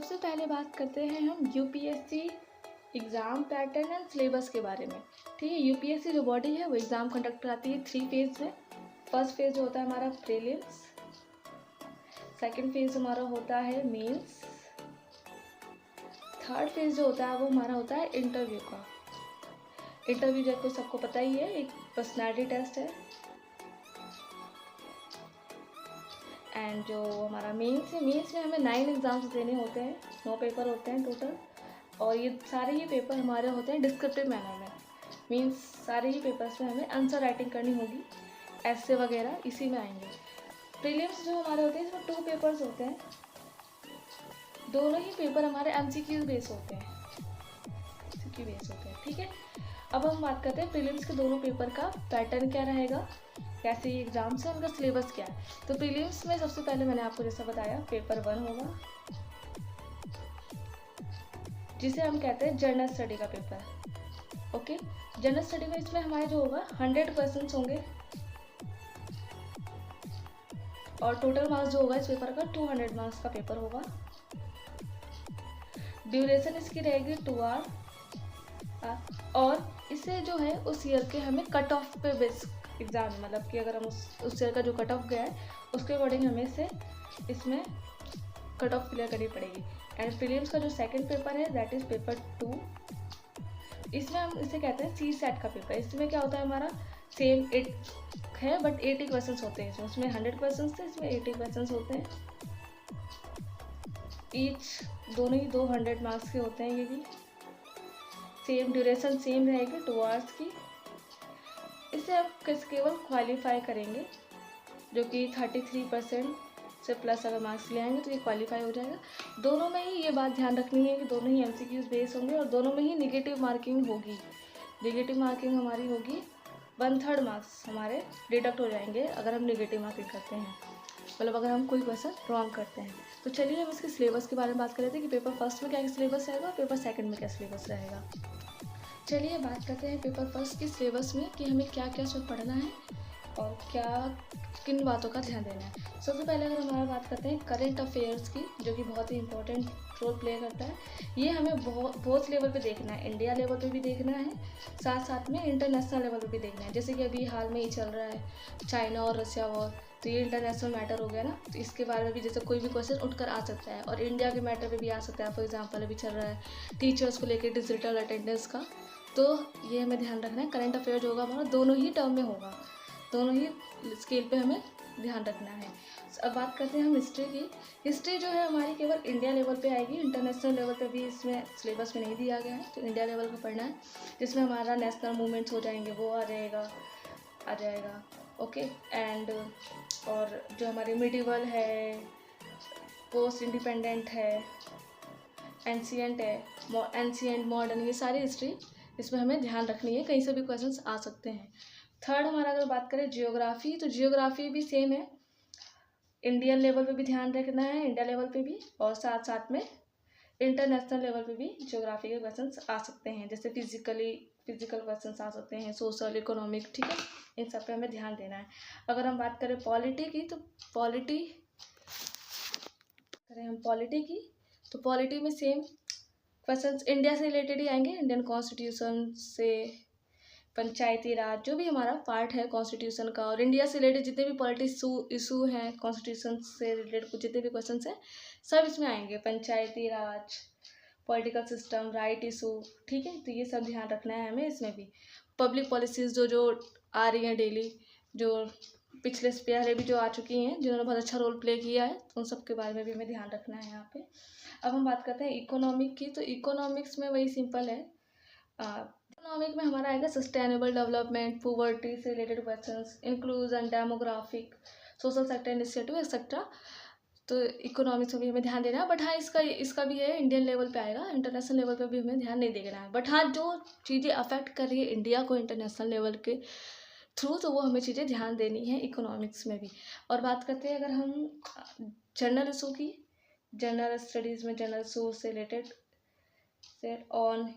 सबसे पहले बात करते हैं हम UPSC exam pattern and syllabus के बारे में। ठीक है, यूपीएससी जो बॉडी है वो एग्ज़ाम कंडक्ट कराती है 3 फेज़ में। फर्स्ट फेज़ जो होता है हमारा प्रीलिम्स, सेकंड फेज़ हमारा होता है मेंस, थर्ड फेज़ जो होता है वो हमारा होता है इंटरव्यू का। इंटरव्यू जब को सबको पता ही है, एक पर्सनैलिटी टेस्ट है। एंड जो हमारा मेंस है, मेंस में हमें 9 एग्ज़ाम्स देने होते हैं, 9 पेपर होते हैं टोटल। और ये सारे ही पेपर हमारे होते हैं डिस्क्रिप्टिव मैनर में, मीन्स सारे ही पेपर्स में हमें आंसर राइटिंग करनी होगी, ऐसे वगैरह इसी में आएंगे। प्रीलिम्स जो हमारे होते हैं इसमें 2 पेपर्स होते हैं, दोनों ही पेपर हमारे एमसीक्यू बेस होते हैं, एमसीक्यू बेस होते हैं। ठीक है, अब हम बात करते हैं प्रीलिम्स के दोनों पेपर का पैटर्न क्या रहेगा, कैसे ये एग्जाम से उनका सिलेबस क्या है। तो प्रीलिम्स में सबसे पहले मैंने आपको जैसा बताया पेपर 1 होगा, जिसे हम कहते हैं जनरल स्टडी का पेपर। ओके, जनरल स्टडी में इसमें हमारे जो होगा 100 क्वेश्चंस होंगे और टोटल मार्क्स जो होगा इस पेपर का 200 मार्क्स का पेपर होगा। ड्यूरेशन इसकी रहेगी 2 आवर और इसे जो है उस ईयर के हमें कट ऑफ पे बेस एग्ज़ाम, मतलब कि अगर हम उस ईयर का जो कट ऑफ गया है उसके अकॉर्डिंग हमें से इसमें कट ऑफ क्लियर करनी पड़ेगी। एंड प्रीलिम्स का जो सेकंड पेपर है दैट इज़ पेपर 2, इसमें हम इसे कहते हैं सी सेट का पेपर। इसमें क्या होता है हमारा सेम 8 है बट 80 क्वेश्चन होते हैं, उसमें 100 क्वेश्चन थे, इसमें 80 क्वेश्चन होते हैं ईच, दोनों ही 200 मार्क्स के होते हैं। ये भी सेम ड्यूरेशन सेम रहेगी 2 आवर्स की। इसे आप केवल क्वालिफाई करेंगे, जो कि 33% से प्लस अगर मार्क्स ले आएंगे तो ये क्वालिफाई हो जाएगा। दोनों में ही ये बात ध्यान रखनी है कि दोनों ही एमसीक्यूज बेस होंगे और दोनों में ही निगेटिव मार्किंग होगी। निगेटिव मार्किंग हमारी होगी 1/3 मार्क्स हमारे डिडक्ट हो जाएंगे अगर हम निगेटिव मार्किंग करते हैं, मतलब अगर हम कोई क्वेश्चन रॉन्ग करते हैं। तो चलिए हम इसके सिलेबस के बारे में बात कर लेते हैं कि पेपर फर्स्ट में क्या सिलेबस रहेगा और पेपर सेकंड में क्या सिलेबस रहेगा। चलिए बात करते हैं पेपर फर्स्ट के सिलेबस में कि हमें क्या क्या सब पढ़ना है और क्या किन बातों का ध्यान देना है। सबसे पहले अगर हमारा बात करते हैं करंट अफेयर्स की, जो कि बहुत ही इंपॉर्टेंट रोल प्ले करता है। ये हमें बहुत लेवल पे देखना है, इंडिया लेवल पे भी देखना है, साथ साथ में इंटरनेशनल लेवल पे भी देखना है। जैसे कि अभी हाल में ही चल रहा है चाइना और रशिया वॉर, तो ये इंटरनेशनल मैटर हो गया ना, तो इसके बारे में भी जैसे कोई भी क्वेश्चन उठकर आ सकता है और इंडिया के मैटर पे भी आ सकता है। फॉर एग्जांपल अभी चल रहा है टीचर्स को लेकर डिजिटल अटेंडेंस का, तो ये हमें ध्यान रखना है। करंट अफेयर जो होगा हमारा दोनों ही टर्म में होगा, दोनों ही स्केल पे हमें ध्यान रखना है। अब बात करते हैं हम हिस्ट्री की। हिस्ट्री जो है हमारी केवल इंडिया लेवल पे आएगी, इंटरनेशनल लेवल पे भी इसमें सिलेबस में नहीं दिया गया है, तो इंडिया लेवल का पढ़ना है, जिसमें हमारा नेशनल मूवमेंट्स हो जाएंगे, वो आ जाएगा। ओके, एंड और जो हमारी मिडिवल है, पोस्ट इंडिपेंडेंट है, एंशियंट है, एंशियंट मॉडर्न, ये सारी हिस्ट्री इसमें हमें ध्यान रखनी है, कहीं से भी क्वेश्चंस आ सकते हैं। थर्ड हमारा अगर बात करें जियोग्राफी, तो जियोग्राफी भी सेम है, इंडियन लेवल पे भी ध्यान रखना है, इंडिया लेवल पे भी, और साथ साथ में इंटरनेशनल लेवल पे भी जियोग्राफी के क्वेश्चंस आ सकते हैं, जैसे फिजिकल क्वेश्चंस आ सकते हैं, सोशल, इकोनॉमिक। ठीक है, इन सब पे हमें ध्यान देना है। अगर हम बात करें पॉलिटी की, तो पॉलिटी में सेम क्वेश्चंस इंडिया से रिलेटेड ही आएंगे, इंडियन कॉन्स्टिट्यूशन से, पंचायती राज, जो भी हमारा पार्ट है कॉन्स्टिट्यूशन का, और इंडिया से रिलेटेड जितने भी पॉलिटिक्स इशू हैं, कॉन्स्टिट्यूशन से रिलेटेड कुछ जितने भी क्वेश्चन हैं सब इसमें आएंगे, पंचायती राज, पॉलिटिकल सिस्टम, राइट इशू। ठीक है, तो ये सब ध्यान रखना है हमें। इसमें भी पब्लिक पॉलिसीज़ जो आ रही हैं डेली, जो पिछले पहले भी जो आ चुकी हैं, जिन्होंने बहुत अच्छा रोल प्ले किया है, तो उन सब के बारे में भी हमें ध्यान रखना है यहाँ पे। अब हम बात करते हैं इकोनॉमिक की, तो इकोनॉमिक्स में वही सिंपल है। इकोनॉमिक में हमारा आएगा सस्टेनेबल डेवलपमेंट, पॉवर्टी से related questions, inclusion, demographic, social sector initiative etcetera. तो इकोनॉमिक्स में भी हमें ध्यान देना है, बट हाँ इसका भी है इंडियन लेवल पे आएगा, इंटरनेशनल लेवल पे भी हमें ध्यान नहीं देना है। बट हाँ जो चीज़ें अफेक्ट कर रही है इंडिया को इंटरनेशनल लेवल के थ्रू, तो वो हमें चीज़ें ध्यान देनी है इकोनॉमिक्स में भी। और बात करते हैं अगर हम जनरल इशू की, जनरल स्टडीज़ में जनरल इशू से रिलेटेड ऑन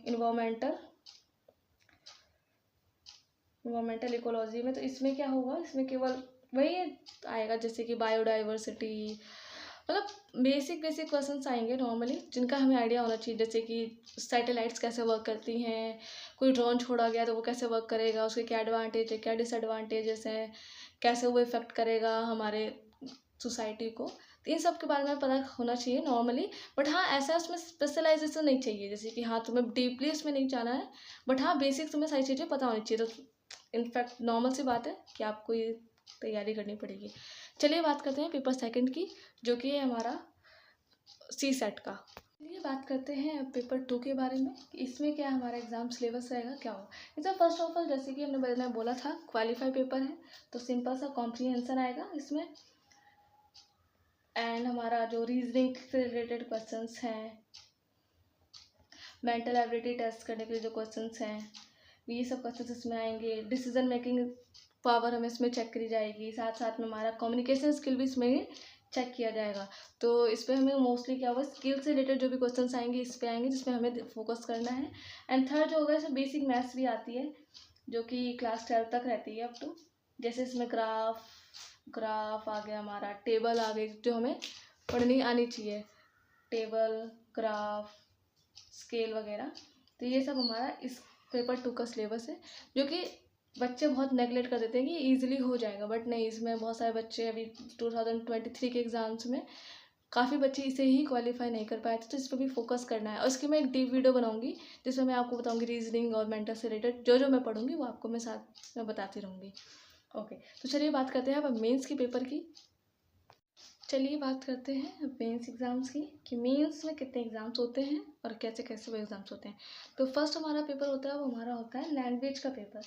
इन्वायरमेंटल इकोलॉजी में, तो इसमें क्या होगा, इसमें केवल वही आएगा जैसे कि बायोडाइवर्सिटी, मतलब बेसिक बेसिक क्वेश्चंस आएंगे नॉर्मली, जिनका हमें आइडिया होना चाहिए, जैसे कि सैटेलाइट्स कैसे वर्क करती हैं, कोई ड्रोन छोड़ा गया तो वो कैसे वर्क करेगा, उसके क्या एडवांटेज है, क्या डिसएडवांटेजेस हैं, कैसे वो इफेक्ट करेगा हमारे सोसाइटी को, तो इन सब के बारे में पता होना चाहिए नॉर्मली। बट हाँ, ऐसा उसमें स्पेशलाइजेशन नहीं चाहिए, जैसे कि हाँ तुम्हें डीपली इसमें नहीं जाना है, बट हाँ बेसिक तुम्हें सारी चीज़ें पता होनी चाहिए। तो इनफैक्ट नॉर्मल सी बात है कि आपको ये तैयारी करनी पड़ेगी। चलिए बात करते हैं पेपर सेकंड की, जो कि है हमारा सी सेट का। चलिए बात करते हैं अब पेपर 2 के बारे में, कि इसमें क्या हमारा एग्जाम सिलेबस रहेगा, क्या होगा। इसमें फर्स्ट ऑफ ऑल जैसे कि मैंने बोला था क्वालिफाई पेपर है, तो सिंपल सा कॉम्प्रीहेंशन आएगा इसमें, एंड हमारा जो रीजनिंग से रिलेटेड क्वेश्चंस हैं, मेंटल एबिलिटी टेस्ट करने के लिए जो क्वेश्चंस हैं, ये सब क्वेश्चंस इसमें आएंगे। डिसीजन मेकिंग पावर हमें इसमें चेक करी जाएगी, साथ साथ में हमारा कम्युनिकेशन स्किल भी इसमें ही चेक किया जाएगा। तो इस पर हमें मोस्टली क्या होगा, स्किल से रिलेटेड जो भी क्वेश्चंस आएंगे इस पे आएंगे, जिसमें हमें फोकस करना है। एंड थर्ड जो होगा, इसमें बेसिक मैथ्स भी आती है, जो कि क्लास 12 तक रहती है अप टू। जैसे इसमें ग्राफ आ गया, हमारा टेबल आ गई, जो हमें पढ़नी आनी चाहिए, टेबल, ग्राफ, स्केल वगैरह। तो ये सब हमारा इस पेपर 2 का सिलेबस है, जो कि बच्चे बहुत नेगलेक्ट कर देते हैं कि ईजिली हो जाएगा, बट नहीं, इसमें बहुत सारे बच्चे अभी 2023 के एग्ज़ाम्स में काफ़ी बच्चे इसे ही क्वालिफाई नहीं कर पाए थे, तो इस पर भी फोकस करना है। और इसकी मैं एक डीप वीडियो बनाऊंगी, जिसमें मैं आपको बताऊंगी रीजनिंग और मेंटल से रिलेटेड जो जो मैं पढ़ूंगी वो आपको मैं साथ में बताती रहूँगी। ओके, तो चलिए बात करते हैं अब मेंस की पेपर की। चलिए बात करते हैं मेंस एग्ज़ाम्स की, कि मेंस में कितने एग्ज़ाम्स होते हैं और कैसे कैसे वो एग्ज़ाम्स होते हैं। तो फर्स्ट हमारा पेपर होता है, वो हमारा होता है लैंग्वेज का पेपर।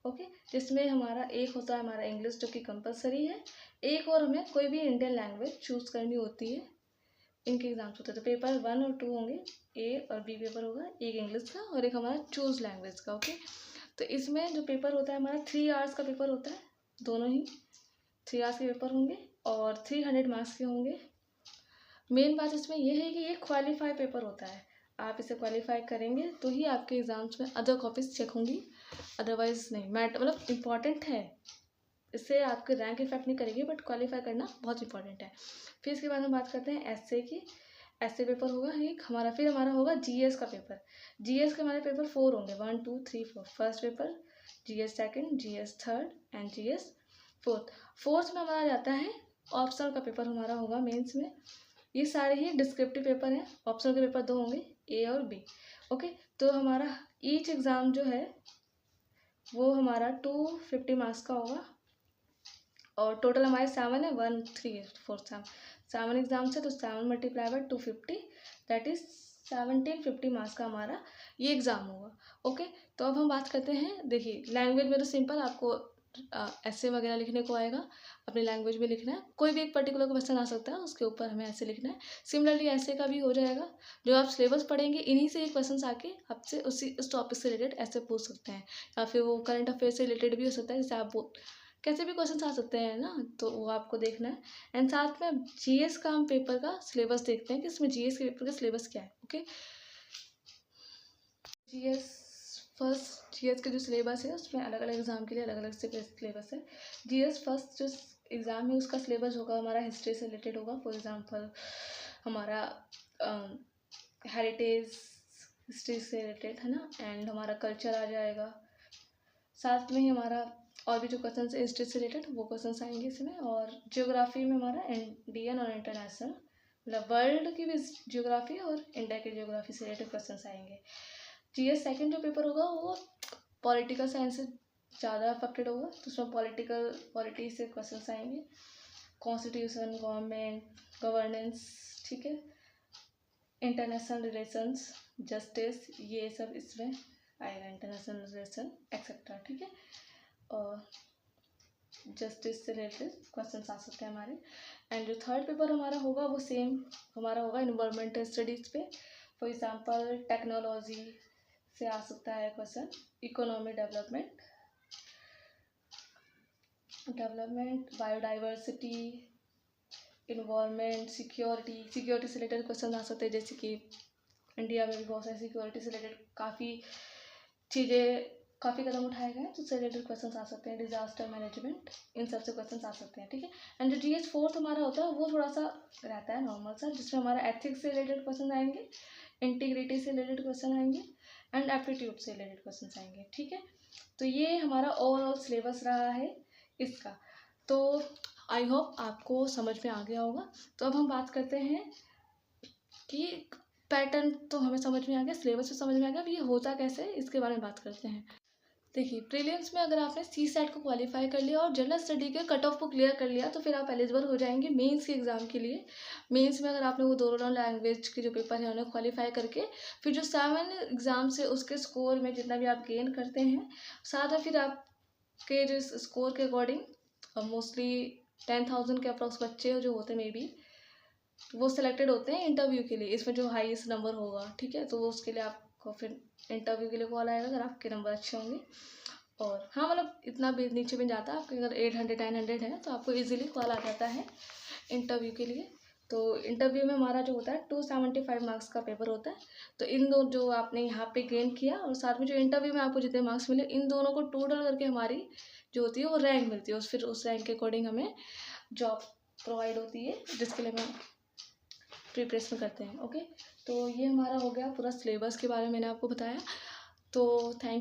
ओके, जिसमें हमारा एक होता है हमारा इंग्लिश, जो कि कंपलसरी है, एक और हमें कोई भी इंडियन लैंग्वेज चूज़ करनी होती है। इनके एग्ज़ाम्स होते हैं, तो पेपर 1 और 2 होंगे, ए और बी पेपर होगा, एक इंग्लिश का और एक हमारा चूज़ लैंग्वेज का। ओके, तो इसमें जो पेपर होता है हमारा 3 आवर्स का पेपर होता है, दोनों ही 3 आवर्स के पेपर होंगे और 300 मार्क्स के होंगे। मेन बात इसमें यह है कि ये क्वालिफाई पेपर होता है, आप इसे क्वालिफाई करेंगे तो ही आपके एग्ज़ाम्स में अदर कॉपीज चेक होंगी, अदरवाइज नहीं। मतलब इम्पॉर्टेंट है, इससे आपके रैंक इफेक्ट नहीं करेगी, बट क्वालिफाई करना बहुत इंपॉर्टेंट है। फिर इसके बाद हम बात करते हैं एसए की। एसए पेपर होगा एक हमारा, फिर हमारा होगा जीएस का पेपर। जीएस के हमारे पेपर 4 होंगे, 1 2 3 4। First paper GS second, GS third and GS fourth. Fourth में हमारा जाता है ऑप्शनल का पेपर, हमारा होगा मेंस में। ये सारे ही डिस्क्रिप्टिव पेपर हैं, ऑप्शनल के पेपर 2 होंगे, ए और बी। ओके, तो हमारा ईच एग्ज़ाम जो है वो हमारा 250 मार्क्स का होगा, और टोटल हमारे 7 है, 1 3 4 7 एग्जाम्स है, तो 7 multiply by 250, that is 1750 marks का हमारा ये एग्ज़ाम होगा। ओके, तो अब हम बात करते हैं, देखिए लैंग्वेज में तो सिंपल, आपको ऐसे वगैरह लिखने को आएगा, अपनी लैंग्वेज में लिखना है, कोई भी एक पर्टिकुलर क्वेश्चन आ सकता है, उसके ऊपर हमें ऐसे लिखना है। सिमिलरली ऐसे का भी हो जाएगा, जो आप सिलेबस पढ़ेंगे इन्हीं से एक क्वेश्चन आके आपसे उस टॉपिक से रिलेटेड ऐसे पूछ सकते हैं, या फिर वो करंट अफेयर से रिलेटेड भी हो सकता है, जैसे आप कैसे भी क्वेश्चन आ सकते हैं ना, तो वो आपको देखना है। एंड साथ में जीएस का हम पेपर का सिलेबस देखते हैं कि इसमें जीएस के पेपर का सिलेबस क्या है। ओके, जीएस का जो सिलेबस है उसमें अलग अलग एग्जाम के लिए अलग अलग सिलेबस है। जीएस फर्स्ट जो एग्ज़ाम है उसका सिलेबस होगा हमारा हिस्ट्री से रिलेटेड होगा। फॉर एग्जांपल हमारा हेरिटेज हिस्ट्री से रिलेटेड है ना, एंड हमारा कल्चर आ जाएगा, साथ में ही हमारा और भी जो क्वेश्चन है हिस्ट्री से रिलेटेड वो क्वेश्चन आएंगे इसमें। और जियोग्राफी में हमारा इंडियन और इंटरनेशनल, मतलब वर्ल्ड की भी जियोग्राफी और इंडिया की जियोग्राफी से रिलेटेड क्वेश्चन आएंगे। जीएस सेकंड जो पेपर होगा वो पॉलिटिकल साइंस से ज़्यादा अफेक्टेड होगा, तो उसमें पॉलिटी से क्वेश्चन आएंगे, कॉन्स्टिट्यूशन, गवर्नेंस, ठीक है, इंटरनेशनल रिलेशंस, जस्टिस, ये सब इसमें आएगा, इंटरनेशनल रिलेशन एक्सेट्रा, ठीक है। और जस्टिस से रिलेटेड क्वेश्चंस आ सकते हैं हमारे। एंड जो थर्ड पेपर हमारा होगा वो सेम हमारा होगा इन्वायरमेंटल स्टडीज़ पे। फॉर एग्जांपल टेक्नोलॉजी से आ सकता है question, economy development, biodiversity, environment, security से रिलेटेड क्वेश्चन आ सकते हैं, जैसे कि इंडिया में भी बहुत सारी सिक्योरिटी से रिलेटेड काफ़ी चीज़ें काफ़ी कदम उठाए गए हैं, तो उससे रिलेटेड क्वेश्चन आ सकते हैं, डिजास्टर मैनेजमेंट, इन सबसे क्वेश्चन आ सकते हैं, ठीक है। एंड जो GS 4th हमारा होता है वो थोड़ा सा रहता है नॉर्मल सा, जिसमें हमारा एथिक्स से रिलेटेड क्वेश्चन आएंगे, इंटीग्रिटी से रिलेटेड क्वेश्चन आएंगे एंड एप्टीट्यूड से रिलेटेड क्वेश्चन आएंगे, ठीक है। तो ये हमारा ओवरऑल सिलेबस रहा है इसका। तो आई होप आपको समझ में आ गया होगा। तो अब हम बात करते हैं कि पैटर्न तो हमें समझ में आ गया, सिलेबस तो समझ में आ गया, अब ये होता कैसे है इसके बारे में बात करते हैं। देखिए, प्रीलिम्स में अगर आपने CSAT को क्वालिफाई कर लिया और जनरल स्टडी के कट ऑफ को क्लियर कर लिया तो फिर आप एलिजिबल हो जाएंगे मेंस के एग्ज़ाम के लिए। मेंस में अगर आपने वो दोनों लैंग्वेज के जो पेपर है उन्हें क्वालिफाई करके फिर जो 7 एग्ज़ाम से उसके स्कोर में जितना भी आप गेन करते हैं, साथ में फिर आपके जो स्कोर के अकॉर्डिंग मोस्टली 10,000 के अप्रॉक्स बच्चे जो होते हैं मे बी वो सिलेक्टेड होते हैं इंटरव्यू के लिए, इसमें जो हाईएस्ट नंबर होगा, ठीक है। तो वो उसके लिए आपको फिर इंटरव्यू के लिए कॉल आएगा अगर आपके नंबर अच्छे होंगे। और हाँ, मतलब इतना भी नीचे भी जाता है, आपके अगर 800 900 है तो आपको इजीली कॉल आ जाता है इंटरव्यू के लिए। तो इंटरव्यू में हमारा जो होता है 275 मार्क्स का पेपर होता है। तो इन दो जो आपने यहाँ पे गेन किया और साथ में जो इंटरव्यू में आपको जितने मार्क्स मिले, इन दोनों को टोटल करके हमारी जो होती है वो रैंक मिलती है, और फिर उस रैंक के अकॉर्डिंग हमें जॉब प्रोवाइड होती है जिसके लिए हमें प्रिपरेशन करते हैं। ओके, तो ये हमारा हो गया पूरा सिलेबस के बारे में मैंने आपको बताया। तो थैंक यू।